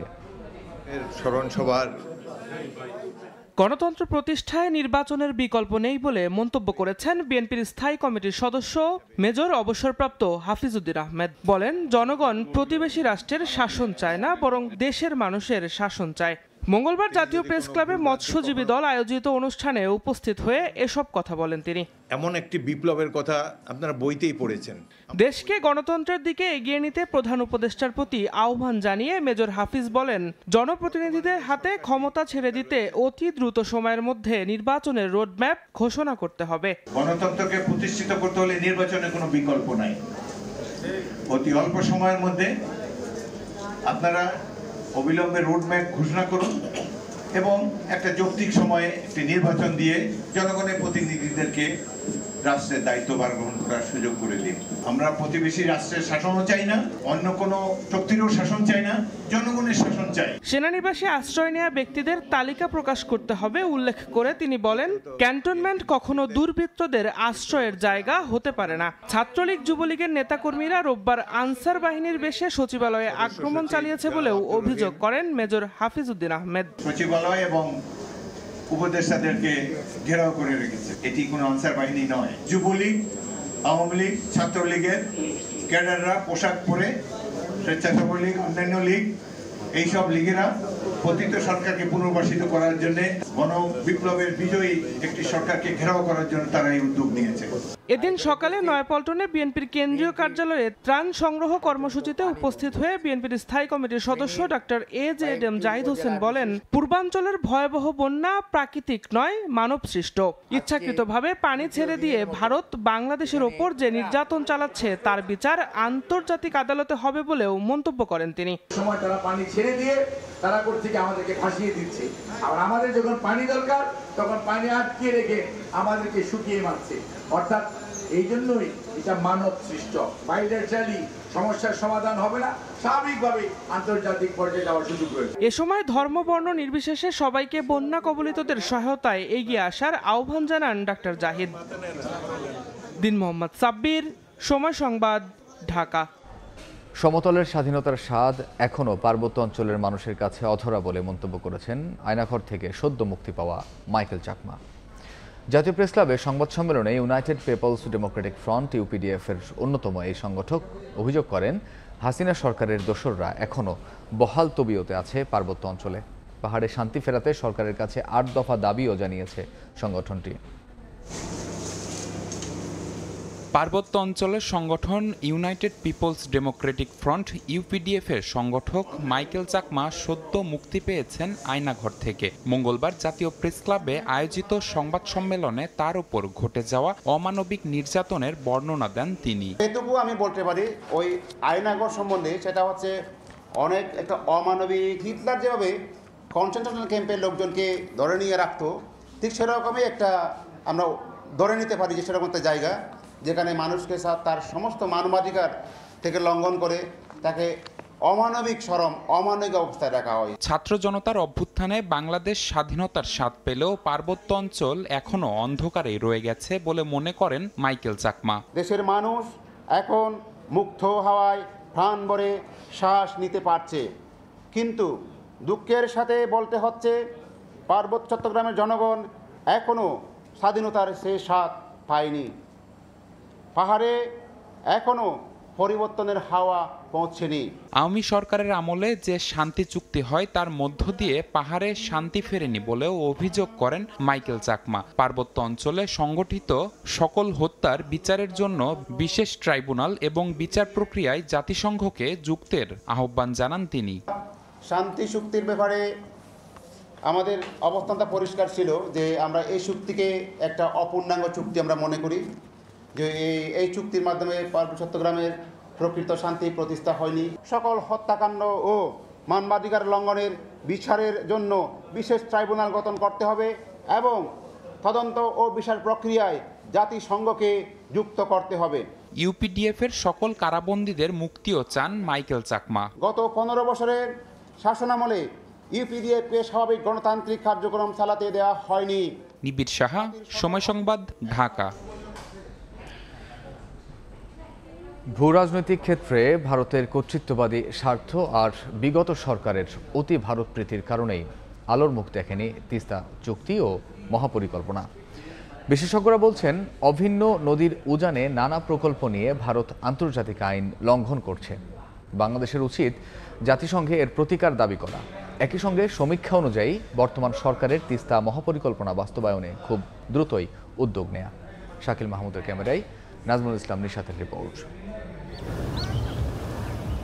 গণতন্ত্র প্রতিষ্ঠায় নির্বাচনের বিকল্প নেই বলে মন্তব্য করেছেন বিএনপির স্থায়ী কমিটির সদস্য মেজর অবসরপ্রাপ্ত হাফিজ উদ্দিন আহমেদ। বলেন, জনগণ প্রতিবেশী রাষ্ট্রের শাসন চায় না, বরং দেশের মানুষের শাসন চায়। মঙ্গলবার জাতীয় প্রেস ক্লাবে মৎস্যজীবী দল আয়োজিত অনুষ্ঠানে উপস্থিত হয়ে এসব কথা বলেন তিনি। এমন একটি বিপ্লবের কথা আপনারা বইতেই পড়েছেন। দেশকে গণতন্ত্রের দিকে এগিয়ে নিতে প্রধান উপদেষ্টার প্রতি আহ্বান জানিয়ে মেজর হাফিজ বলেন, জনপ্রতিনিধিদের হাতে ক্ষমতা ছেড়ে দিতে অতি দ্রুত সময়ের মধ্যে নির্বাচনের রোডম্যাপ ঘোষণা করতে হবে। গণতন্ত্রকে প্রতিষ্ঠিত করতে হলে নির্বাচনের কোনো বিকল্প নাই। অতি অল্প সময়ের মধ্যে আপনারা অবিলম্বে রোডম্যাপ ঘোষণা করুন এবং একটা যৌক্তিক সময়ে একটি নির্বাচন দিয়ে জনগণের প্রতিনিধিদেরকে রাষ্ট্রের দায়িত্বভার গ্রহণ করার সুযোগ করে দিন। আমরা প্রতিবেশী রাষ্ট্রের শাসনও চাই না, অন্য কোনো শক্তিরও শাসন চাই না, জনগণের শাসন চাই। সেনানিবাসে আশ্রয় নেওয়া ব্যক্তিদের তালিকা প্রকাশ করতে হবে উল্লেখ করে তিনি বলেন, ক্যান্টনমেন্ট কখনো দুর্বৃত্তদের আশ্রয়ের জায়গা হতে পারে না। ছাত্রলীগ যুবলীগের নেতাকর্মীরা রোববার আনসার বাহিনীর বেশে সচিবালয়ে আক্রমণ চালিয়েছে বলেও অভিযোগ করেন মেজর হাফিজ উদ্দিন আহমেদ। সচিবালয় এবং উপদেষ্টাদেরকে ঘেরাও করে রেখেছে। এটি কোনো আনসার বাহিনী নয়। যুবলীগ, আওয়ামী লীগ, ছাত্রলীগের ক্যাডাররা পোশাক পরে, স্বেচ্ছাসেবক লীগ, অন্যান্য লীগ, এইসব লীগেরা পতিত সরকারকে পুনর্বাসিত করার জন্য, গণ বিপ্লবের বিজয়ী একটি সরকারকে ঘেরাও করার জন্য তারা এই উদ্যোগ নিয়েছে। এদিন সকালে নয়াপল্টনে বিএনপির কেন্দ্রীয় কার্যালয়ে ত্রাণ সংগ্রহ কর্মসূচিতে উপস্থিত হয়ে বিএনপির স্থায়ী কমিটির সদস্য ডক্টর AZM জাহিদ হোসেন বলেন, পূর্বাঞ্চলের ভয়াবহ বন্যা প্রাকৃতিক নয়, মানব সৃষ্ট। ইচ্ছাকৃতভাবে পানি ছেড়ে দিয়ে ভারত বাংলাদেশের ওপর যে নির্যাতন চালাচ্ছে তার বিচার আন্তর্জাতিক আদালতে হবে বলেও মন্তব্য করেন তিনি। সময় তারা পানি ছেড়ে দিয়ে তারা করছে কি আমাদেরকে ভাসিয়ে দিচ্ছে, আর আমাদের যখন পানি দরকার তখন পানি আটকে রেখে আমাদেরকে শুকিয়ে মারছে। অর্থাৎ এই জন্যই এটা মানব সৃষ্ট। বাইলেটারালি সমস্যার সমাধান হবে না, স্বাভাবিকভাবে আন্তর্জাতিক পর্যায়ে যাওয়ার সুযোগ রয়েছে। এ সময় ধর্ম বর্ণ নির্বিশেষে সবাইকে বন্যা কবলিতদের সহায়তায় এগিয়ে আসার আহ্বান জানান ডক্টর জাহিদ। দিন মোহাম্মদ সাব্বির, সময় সংবাদ, ঢাকা। সমতলের স্বাধীনতার স্বাদ এখনও পার্বত্য অঞ্চলের মানুষের কাছে অধরা বলে মন্তব্য করেছেন আয়নাঘর থেকে সদ্য মুক্তি পাওয়া মাইকেল চাকমা। জাতীয় প্রেস ক্লাবে সংবাদ সম্মেলনে United Peoples Democratic Front UPDF এর অন্যতম এই সংগঠক অভিযোগ করেন, হাসিনা সরকারের দোসররা এখনও বহাল তবিয়তে আছে পার্বত্য অঞ্চলে। পাহাড়ে শান্তি ফেরাতে সরকারের কাছে 8 দফা দাবিও জানিয়েছে সংগঠনটি। পার্বত্য অঞ্চলের সংগঠন United Peoples Democratic Front UPDF এর সংগঠক মাইকেল চাকমা সদ্য মুক্তি পেয়েছেন আয়নাঘর থেকে। মঙ্গলবার জাতীয় প্রেস ক্লাবে আয়োজিত সংবাদ সম্মেলনে তার উপর ঘটে যাওয়া অমানবিক নির্যাতনের বর্ণনা দেন তিনি। এটুকু আমি বলতে পারি ওই আয়নাঘর সম্বন্ধে, সেটা হচ্ছে অনেক একটা অমানবিক। হিটলার যেভাবে কনসেন্ট্রেশন ক্যাম্পের লোকজনকে ধরে নিয়ে রাখতো, ঠিক সেরকমই একটা আমরা ধরে নিতে পারি যে সেরকম একটা জায়গা যেখানে মানুষকে তার সমস্ত মানবাধিকার থেকে লঙ্ঘন করে তাকে অমানবিক চরম অমানবিক অবস্থায় রাখা হয়। ছাত্র জনতার অভ্যুত্থানে বাংলাদেশ স্বাধীনতার স্বাদ পেলেও পার্বত্য অঞ্চল এখনো অন্ধকারেই রয়ে গেছে বলে মনে করেন মাইকেল চাকমা। দেশের মানুষ এখন মুক্ত হাওয়ায় প্রাণ ভরে শ্বাস নিতে পারছে, কিন্তু দুঃখের সাথে বলতে হচ্ছে পার্বত্য চট্টগ্রামের জনগণ এখনো স্বাধীনতার সে স্বাদ পায়নি। পাহাড়ে এখনো পরিবর্তনের হাওয়া পৌঁছেনি। আওয়ামী সরকারের আমলে যে শান্তি চুক্তি হয় তার মধ্য দিয়ে পাহাড়ে শান্তি ফেরেনি বলেও অভিযোগ করেন মাইকেল চাকমা। পার্বত্য অঞ্চলে সংগঠিত সকল হত্যার বিচারের জন্য বিশেষ ট্রাইব্যুনাল এবং বিচার প্রক্রিয়ায় জাতিসংঘকে যুক্তের আহ্বান জানান তিনি। শান্তি চুক্তির ব্যাপারে আমাদের অবস্থানটা পরিষ্কার ছিল যে আমরা এই চুক্তিকে একটা অপূর্ণাঙ্গ চুক্তি আমরা মনে করি, যে এই চুক্তির মাধ্যমে পার্বত্য চট্টগ্রামের প্রকৃত শান্তি প্রতিষ্ঠা হয়নি। সকল হত্যাকাণ্ড ও মানবাধিকার লঙ্ঘনের বিচারের জন্য বিশেষ ট্রাইব্যুনাল গঠন করতে হবে এবং তদন্ত ও বিচার প্রক্রিয়ায় জাতিসংঘকে যুক্ত করতে হবে। ইউপিডিএফের সকল কারাবন্দীদের মুক্তিও চান মাইকেল চাকমা। গত 15 বছরের শাসনামলে ইউপিডিএফকে স্বাভাবিক গণতান্ত্রিক কার্যক্রম চালাতে দেওয়া হয়নি। নিবিড় সাহা, সময় সংবাদ, ঢাকা। ভূ রাজনৈতিক ক্ষেত্রে ভারতের কর্তৃত্ববাদী স্বার্থ আর বিগত সরকারের অতি ভারতপ্রীতির কারণেই আলোর মুখ দেখেনি তিস্তা চুক্তি ও মহাপরিকল্পনা। বিশেষজ্ঞরা বলছেন, অভিন্ন নদীর উজানে নানা প্রকল্প নিয়ে ভারত আন্তর্জাতিক আইন লঙ্ঘন করছে। বাংলাদেশের উচিত জাতিসংঘে এর প্রতিকার দাবি করা। একই সঙ্গে সমীক্ষা অনুযায়ী বর্তমান সরকারের তিস্তা মহাপরিকল্পনা বাস্তবায়নে খুব দ্রুতই উদ্যোগ নেয়া। শাকিল মাহমুদের ক্যামেরায় নাজমুল ইসলাম নিশাতের রিপোর্ট।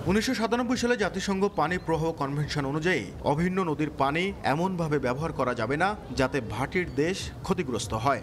1997 সালে জাতিসংঘ পানি প্রবাহ কনভেনশন অনুযায়ী অভিন্ন নদীর পানি এমনভাবে ব্যবহার করা যাবে না যাতে ভাটির দেশ ক্ষতিগ্রস্ত হয়।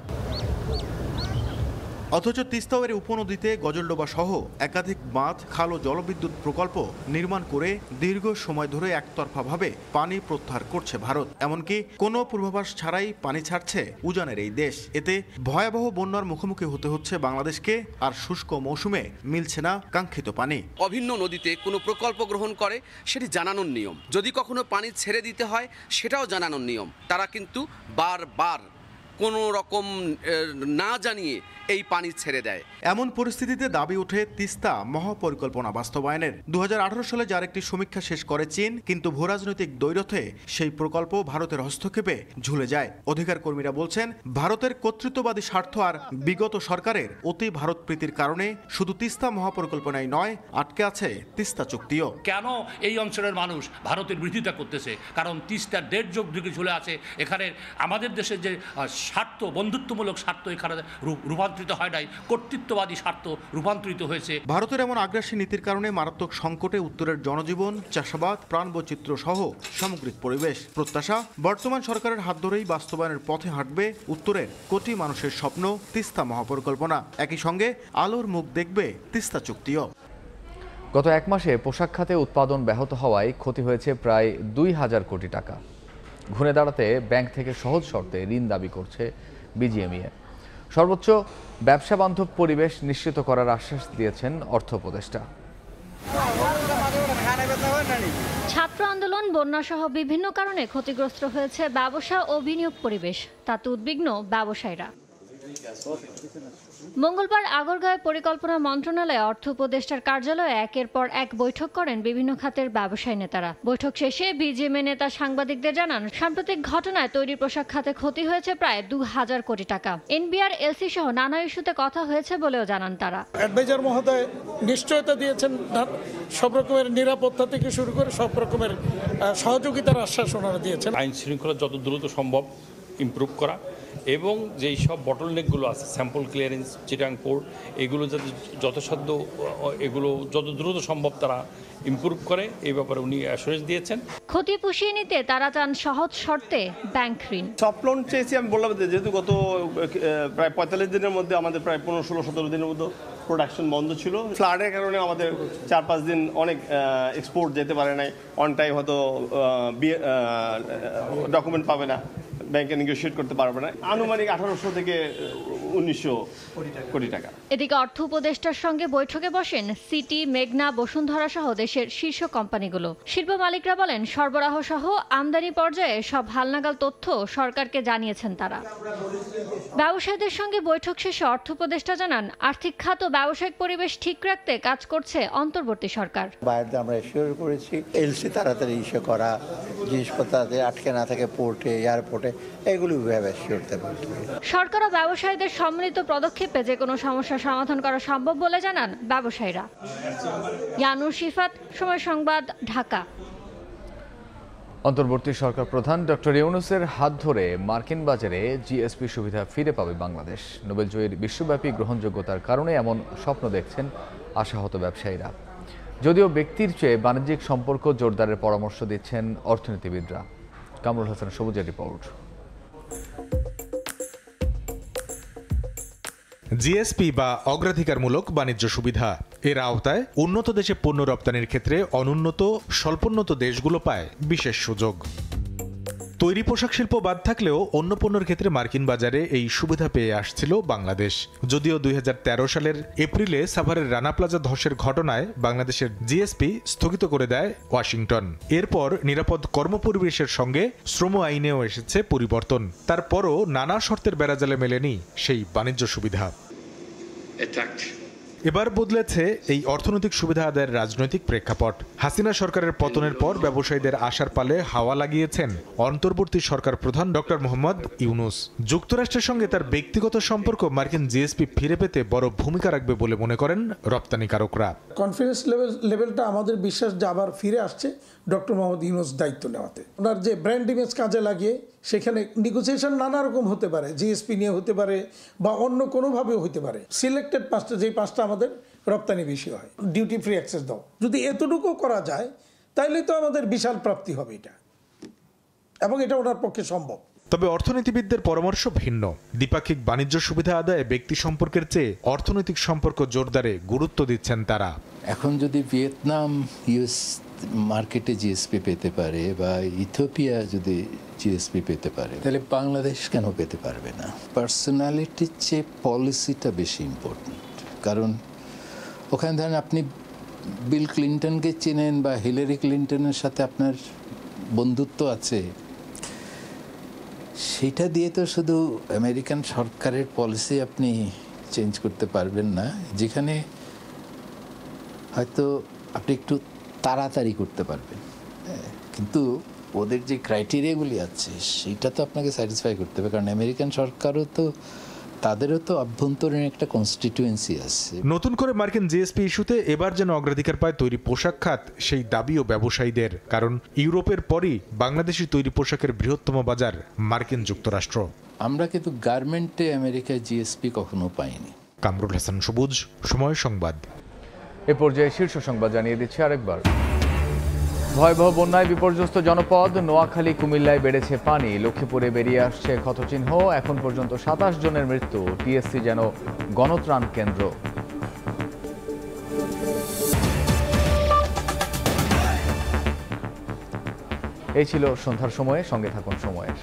অথচ তিস্তা এর উপনদীতে গজলডোবা সহ একাধিক বাঁধ, খাল ও জলবিদ্যুৎ প্রকল্প নির্মাণ করে দীর্ঘ সময় ধরে একতরফাভাবে পানি প্রত্যাহার করছে ভারত। এমনকি কোনো পূর্বাভাস ছাড়াই পানি ছাড়ছে উজানের এই দেশ। এতে ভয়াবহ বন্যার মুখোমুখি হতে হচ্ছে বাংলাদেশকে, আর শুষ্ক মৌসুমে মিলছে না কাঙ্ক্ষিত পানি। অভিন্ন নদীতে কোনো প্রকল্প গ্রহণ করে সেটি জানানোর নিয়ম, যদি কখনো পানি ছেড়ে দিতে হয় সেটাও জানানোর নিয়ম। তারা কিন্তু বারবার কোনো রকম না জানিয়ে এই পানি ছেড়ে দেয়। এমন পরিস্থিতিতে দাবি ওঠে তিস্তা মহাপরিকল্পনা বাস্তবায়নের। 2018 সালে যার একটি সমীক্ষা শেষ করে চীন, কিন্তু ভূরাজনৈতিক দ্বৈরথে সেই প্রকল্প ভারতের হস্তক্ষেপে ঝুলে যায়। অধিকার কর্মীরা বলছেন, ভারতের কর্তৃত্ববাদী স্বার্থ আর বিগত সরকারের অতি ভারত প্রীতির কারণে শুধু তিস্তা মহাপরিকল্পনাই নয়, আটকে আছে তিস্তা চুক্তিও। কেন এই অঞ্চলের মানুষ ভারতের বিরোধিতা করতেছে? কারণ তিস্তা 1.5 যুগ ধরে ঝুলে আছে। এখানে আমাদের দেশের যে স্বার্থ, বন্ধুত্বমূলক স্বার্থ এখানে রূপান্তরিত হয় নাই, কর্তৃত্ববাদী স্বার্থ রূপান্তরিত হয়েছে। ভারতের এমন আগ্রাসী নীতির কারণে মারাত্মক সংকটে উত্তরের জনজীবন, চাষাবাদ, প্রাণবৈচিত্র্য সহ সামগ্রিক পরিবেশ। প্রত্যাশা, বর্তমান সরকারের হাত ধরেই বাস্তবায়নের পথে হাঁটবে উত্তরের কোটি মানুষের স্বপ্ন তিস্তা মহাপরিকল্পনা। একই সঙ্গে আলোর মুখ দেখবে তিস্তা চুক্তিও। গত এক মাসে পোশাক খাতে উৎপাদন ব্যাহত হওয়ায় ক্ষতি হয়েছে প্রায় 2000 কোটি টাকা। ঘুরে দাঁড়াতে ব্যাংক থেকে সহজ শর্তে ঋণ দাবি করছে বিজিএমইএ। সর্বোচ্চ ব্যবসা বান্ধব পরিবেশ নিশ্চিত করার আশ্বাস দিয়েছেন অর্থ উপদেষ্টা। ছাত্র আন্দোলন, বন্যাসহ বিভিন্ন কারণে ক্ষতিগ্রস্ত হয়েছে ব্যবসা ও বিনিয়োগ পরিবেশ। তাতে উদ্বিগ্ন ব্যবসায়ীরা। মঙ্গলবার আগরগাঁওয়ে পরিকল্পনা মন্ত্রণালয়ে অর্থ উপদেষ্টার কার্যালয়ে একের পর এক বৈঠক করেন বিভিন্ন খাতের ব্যবসায়ী নেতারা। বৈঠক শেষে বিজিএমএ নেতা সাংবাদিকদের জানান, সাম্প্রতিক ঘটনায় তৈরি পোশাক খাতে ক্ষতি হয়েছে প্রায় 2000 কোটি টাকা। এনবিআর, এলসি সহ নানা ইস্যুতে কথা হয়েছে বলেও জানান তারা। অ্যাডভাইজার মহোদয় নিশ্চয়তা দিয়েছেন, সব রকমের নিরাপত্তা থেকে শুরু করে সব রকমের সহযোগিতার আশ্বাস ওনারা দিয়েছেন। আইন শৃঙ্খলা যত দ্রুত সম্ভব ইমপ্রুভ করা এবং যেই সব বটলনেকগুলো আছে, স্যাম্পল ক্লিয়ারেন্স, চিটাং পোর্ট, এগুলো যাতে যথাসাধ্য এগুলো যত দ্রুত সম্ভব তারা ইমপ্রুভ করে, এই ব্যাপারে উনি অ্যাসুরেন্স দিয়েছেন। ক্ষতি পুষিয়ে নিতে তারা চান সহজ শর্তে ব্যাংক ঋণ। সফট লোন চেয়েছি। আমি বললাম যেহেতু গত প্রায় 45 দিনের মধ্যে আমাদের প্রায় 15, 16, 17 দিনের মধ্যে প্রোডাকশন বন্ধ ছিল। ফ্লাডের কারণে আমাদের 4-5 দিন অনেক এক্সপোর্ট যেতে পারে নাই। অন টাইম হয়তো ডকুমেন্ট পাবে না, ব্যাংকে নেগোশিয়েট করতে পারবে না। আনুমানিক 1800 থেকে 1900 কোটি টাকা। এদিকে অর্থ উপদেষ্টার সঙ্গে বৈঠকে বসেন সিটি, মেঘনা, বসুন্ধরা সহ দেশের শীর্ষ কোম্পানিগুলো। শিল্প মালিকরা বলেন, সরবরাহ সহ আমদানি পর্যায়ে সব হালনাগাল তথ্য সরকারকে জানিয়েছেন তারা। ব্যবসায়ীদের সঙ্গে বৈঠক শেষে অর্থ উপদেষ্টা জানান, আর্থিক খাত ও ব্যবসায়িক পরিবেশ ঠিক রাখতে কাজ করছে অন্তর্বর্তী সরকার। বাইরে আমরা এশিওর করেছি এলসি তাড়াতাড়ি ইস্যু করা, জিনিসপত্র আটকে না থাকে পোর্টে, এয়ারপোর্টে, এগুলো করতে পারে। সরকার ও ব্যবসায়ীদের সম্মিলিত পদক্ষেপে যে কোনো সমস্যার সমাধান করা সম্ভব বলে জানান ব্যবসায়ীরা। ইয়ানুর শিফাত, সময় সংবাদ, ঢাকা। অন্তর্বর্তী সরকার প্রধান ডক্টর ইউনূসের হাত ধরে মার্কিন বাজারে জিএসপি সুবিধা ফিরে পাবে বাংলাদেশ। নোবেলজয়ীর বিশ্বব্যাপী গ্রহণযোগ্যতার কারণে এমন স্বপ্ন দেখছেন আশাহত ব্যবসায়ীরা। যদিও ব্যক্তির চেয়ে বাণিজ্যিক সম্পর্ক জোরদারের পরামর্শ দিচ্ছেন অর্থনীতিবিদরা। কামরুল হাসান সবুজের রিপোর্ট। জিএসপি বা অগ্রাধিকারমূলক বাণিজ্য সুবিধা এর আওতায় উন্নত দেশে পণ্য রপ্তানির ক্ষেত্রে অনুন্নত স্বল্পোন্নত দেশগুলো পায় বিশেষ সুযোগ। তৈরি পোশাক শিল্প বাদ থাকলেও অন্য পণ্যের ক্ষেত্রে মার্কিন বাজারে এই সুবিধা পেয়ে আসছিল বাংলাদেশ। যদিও 2013 সালের এপ্রিলে সাভারের রানা প্লাজা ধসের ঘটনায় বাংলাদেশের জিএসপি স্থগিত করে দেয় ওয়াশিংটন। এরপর নিরাপদ কর্মপরিবেশের সঙ্গে শ্রম আইনেও এসেছে পরিবর্তন। তারপরও নানা শর্তের বেড়াজালে মেলেনি সেই বাণিজ্য সুবিধা। এবার বদলেছে এই অর্থনৈতিক সুবিধা আদায়ের রাজনৈতিক প্রেক্ষাপট। হাসিনা সরকারের পতনের পর ব্যবসায়ীদের আশার পালে হাওয়া লাগিয়েছেন অন্তর্বর্তী সরকার প্রধান ডক্টর মোহাম্মদ ইউনূস। যুক্তরাষ্ট্রের সঙ্গে তার ব্যক্তিগত সম্পর্ক মার্কিন জিএসপি ফিরে পেতে বড় ভূমিকা রাখবে বলে মনে করেন রপ্তানিকারকরা। কনফিডেন্স লেভেলটা আমাদের বিশ্বাস যে আবার ফিরে আসছে ডক্টর মোহাম্মদ ইউনূস দায়িত্ব নেওয়াতে। ওনার যে ব্র্যান্ড ইমেজ কাজে লাগিয়ে সেখানে নেগোসিয়েশন নানা রকম হতে পারে, জিএসপি নিয়ে হতে পারে বা অন্য কোনোভাবেও হতে পারে। সিলেক্টেড পাঁচটা, যেই পাঁচটা আমাদের রপ্তানি বেশি হয়, ডিউটি ফ্রি অ্যাক্সেস দাও, যদি এতটুকু করা যায় তাইলে তো আমাদের বিশাল প্রাপ্তি হবে এটা, এবং এটা ওনার পক্ষে সম্ভব। তবে অর্থনীতিবিদদের পরামর্শ ভিন্ন। দ্বিপাক্ষিক বাণিজ্য সুবিধা আদায়ে ব্যক্তি সম্পর্কের চেয়ে অর্থনৈতিক সম্পর্ক জোরদারে গুরুত্ব দিচ্ছেন তারা। এখন যদি ভিয়েতনাম ইউএস মার্কেটে জিএসপি পেতে পারে বা ইথিওপিয়া যদি জিএসপি পেতে পারে, তাহলে বাংলাদেশ কেন পেতে পারবে না? পার্সোনালিটির চেয়ে পলিসিটা বেশি ইম্পর্টেন্ট। কারণ ওখানে ধরেন আপনি বিল ক্লিন্টনকে চেনেন বা হিলারি ক্লিন্টনের সাথে আপনার বন্ধুত্ব আছে, সেটা দিয়ে তো শুধু আমেরিকান সরকারের পলিসি আপনি চেঞ্জ করতে পারবেন না। যেখানে হয়তো আপনি একটু তাড়াতাড়ি করতে পারবেন, কিন্তু ওদের যে ক্রাইটেরিয়াগুলি আছে সেটা তো আপনাকে স্যাটিসফাই করতে হবে। কারণ আমেরিকান সরকারও তো, তাদেরও তো অভ্যন্তরীণ একটা কনস্টিটিউয়েন্সি আছে। নতুন করে মার্কিন জিএসপি ইস্যুতে এবার যেন অগ্রাধিকার পায় তৈরি পোশাক খাত, সেই দাবিও ব্যবসায়ীদের। কারণ ইউরোপের পরই বাংলাদেশি তৈরি পোশাকের বৃহত্তম বাজার মার্কিন যুক্তরাষ্ট্র। আমরা কিন্তু গার্মেন্টে আমেরিকায় জিএসপি কখনো পাইনি। কামরুল হাসান সবুজ, সময় সংবাদ। এ পর্যায়ে শীর্ষ সংবাদ জানিয়ে দিচ্ছি আরেকবার। ভয়াবহ বন্যায় বিপর্যস্ত জনপদ। নোয়াখালী, কুমিল্লায় বেড়েছে পানি। লক্ষ্মীপুরে বেরিয়ে আসছে ক্ষতচিহ্ন। এখন পর্যন্ত 27 জনের মৃত্যু। টিএসসি যেন গণত্রাণ কেন্দ্র। এই ছিল সন্ধ্যার সময়ে। সঙ্গে থাকুন সময়ের।